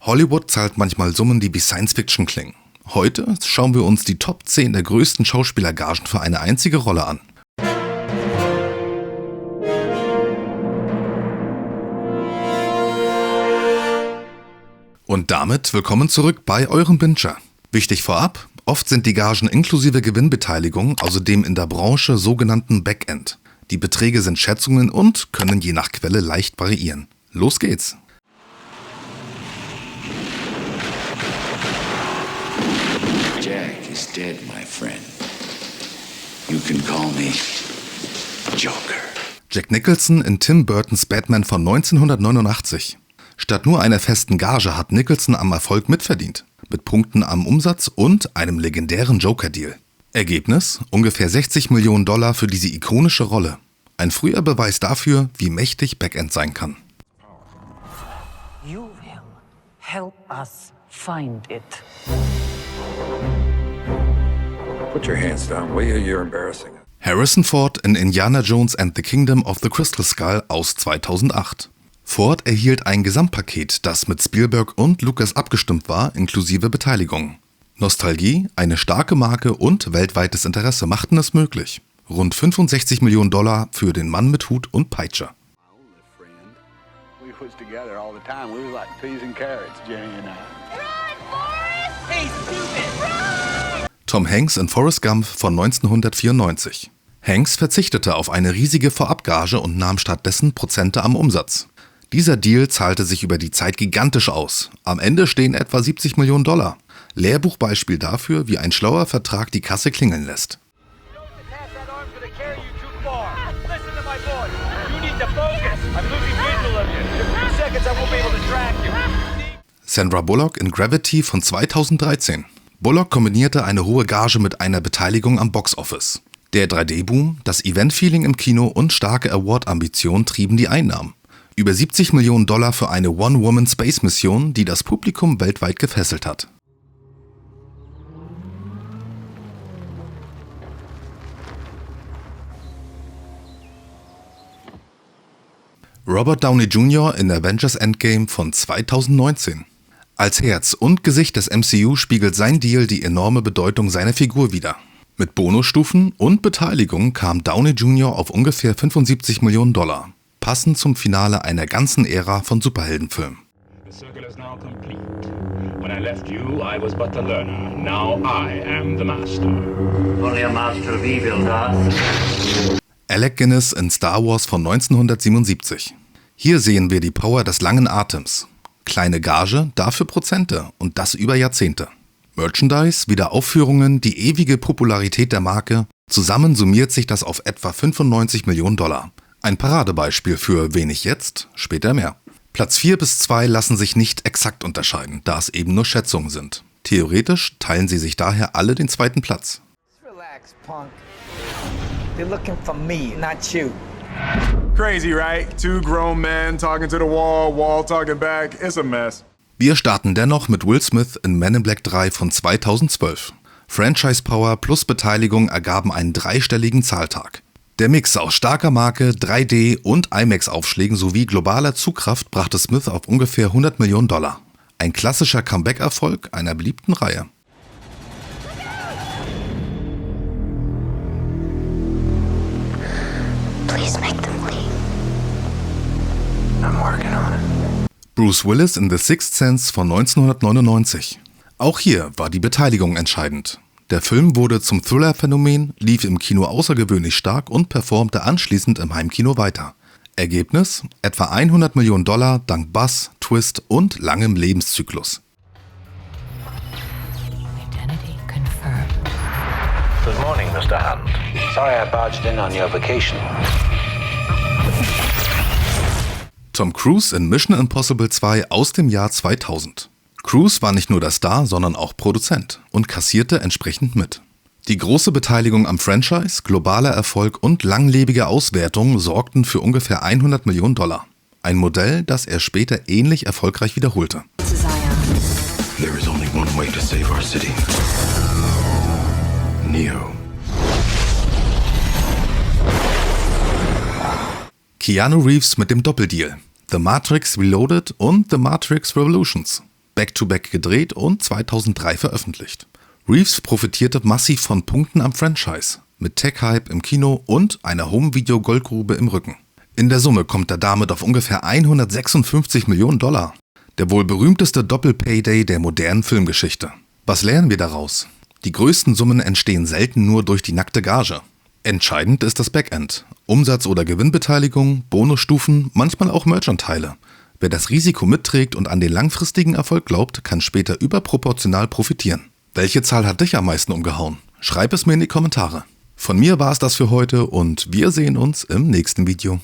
Hollywood zahlt manchmal Summen, die wie Science-Fiction klingen. Heute schauen wir uns die Top 10 der größten Schauspielergagen für eine einzige Rolle an. Und damit willkommen zurück bei eurem Binger. Wichtig vorab, oft sind die Gagen inklusive Gewinnbeteiligung, also dem in der Branche sogenannten Backend. Die Beträge sind Schätzungen und können je nach Quelle leicht variieren. Los geht's! Jack is dead, my friend. You can call me Joker. Jack Nicholson in Tim Burtons Batman von 1989. Statt nur einer festen Gage hat Nicholson am Erfolg mitverdient. Mit Punkten am Umsatz und einem legendären Joker-Deal. Ergebnis: ungefähr $60 Millionen für diese ikonische Rolle. Ein früher Beweis dafür, wie mächtig Backend sein kann. You will help us find it. Put your hands down, will you? You're embarrassing us. Harrison Ford in Indiana Jones and the Kingdom of the Crystal Skull aus 2008. Ford erhielt ein Gesamtpaket, das mit Spielberg und Lucas abgestimmt war, inklusive Beteiligung. Nostalgie, eine starke Marke und weltweites Interesse machten es möglich. Rund $65 Millionen für den Mann mit Hut und Peitsche. Tom Hanks in Forrest Gump von 1994. Hanks verzichtete auf eine riesige Vorabgage und nahm stattdessen Prozente am Umsatz. Dieser Deal zahlte sich über die Zeit gigantisch aus. Am Ende stehen etwa $70 Millionen. Lehrbuchbeispiel dafür, wie ein schlauer Vertrag die Kasse klingeln lässt. Sandra Bullock in Gravity von 2013. Bullock kombinierte eine hohe Gage mit einer Beteiligung am Boxoffice. Der 3D-Boom, das Event-Feeling im Kino und starke Award-Ambitionen trieben die Einnahmen. Über $70 Millionen für eine One-Woman-Space-Mission, die das Publikum weltweit gefesselt hat. Robert Downey Jr. in Avengers Endgame von 2019. Als Herz und Gesicht des MCU spiegelt sein Deal die enorme Bedeutung seiner Figur wider. Mit Bonusstufen und Beteiligung kam Downey Jr. auf ungefähr $75 Millionen, passend zum Finale einer ganzen Ära von Superheldenfilmen. Alec Guinness in Star Wars von 1977. Hier sehen wir die Power des langen Atems. Kleine Gage, dafür Prozente und das über Jahrzehnte. Merchandise, Wiederaufführungen, die ewige Popularität der Marke, zusammen summiert sich das auf etwa $95 Millionen. Ein Paradebeispiel für wenig jetzt, später mehr. Platz 4 bis 2 lassen sich nicht exakt unterscheiden, da es eben nur Schätzungen sind. Theoretisch teilen sie sich daher alle den zweiten Platz. Relax, punk. They're looking for me, not you. Crazy, right? Two grown men talking to the wall, wall talking back. It's a mess. Wir starten dennoch mit Will Smith in Men in Black 3 von 2012. Franchise Power plus Beteiligung ergaben einen dreistelligen Zahltag. Der Mix aus starker Marke, 3D und IMAX-Aufschlägen sowie globaler Zugkraft brachte Smith auf ungefähr $100 Millionen. Ein klassischer Comeback-Erfolg einer beliebten Reihe. Please make them leave. I'm working on it. Bruce Willis in The Sixth Sense von 1999. Auch hier war die Beteiligung entscheidend. Der Film wurde zum Thriller-Phänomen, lief im Kino außergewöhnlich stark und performte anschließend im Heimkino weiter. Ergebnis: etwa $100 Millionen dank Bass, Twist und langem Lebenszyklus. Identity confirmed. Good morning, Mr. Hunt. Sorry I barged in on your vacation. Tom Cruise in Mission Impossible 2 aus dem Jahr 2000. Cruise war nicht nur der Star, sondern auch Produzent und kassierte entsprechend mit. Die große Beteiligung am Franchise, globaler Erfolg und langlebige Auswertung sorgten für ungefähr $100 Millionen. Ein Modell, das er später ähnlich erfolgreich wiederholte. There is only one way to save our city. Neo. Keanu Reeves mit dem Doppeldeal. The Matrix Reloaded und The Matrix Revolutions. back-to-back gedreht und 2003 veröffentlicht. Reeves profitierte massiv von Punkten am Franchise, mit Tech-Hype im Kino und einer Home-Video-Goldgrube im Rücken. In der Summe kommt er damit auf ungefähr 156 Millionen $. Der wohl berühmteste Doppel-Payday der modernen Filmgeschichte. Was lernen wir daraus? Die größten Summen entstehen selten nur durch die nackte Gage. Entscheidend ist das Backend. Umsatz- oder Gewinnbeteiligung, Bonusstufen, manchmal auch Merchanteile. Wer das Risiko mitträgt und an den langfristigen Erfolg glaubt, kann später überproportional profitieren. Welche Zahl hat dich am meisten umgehauen? Schreib es mir in die Kommentare. Von mir war es das für heute und wir sehen uns im nächsten Video.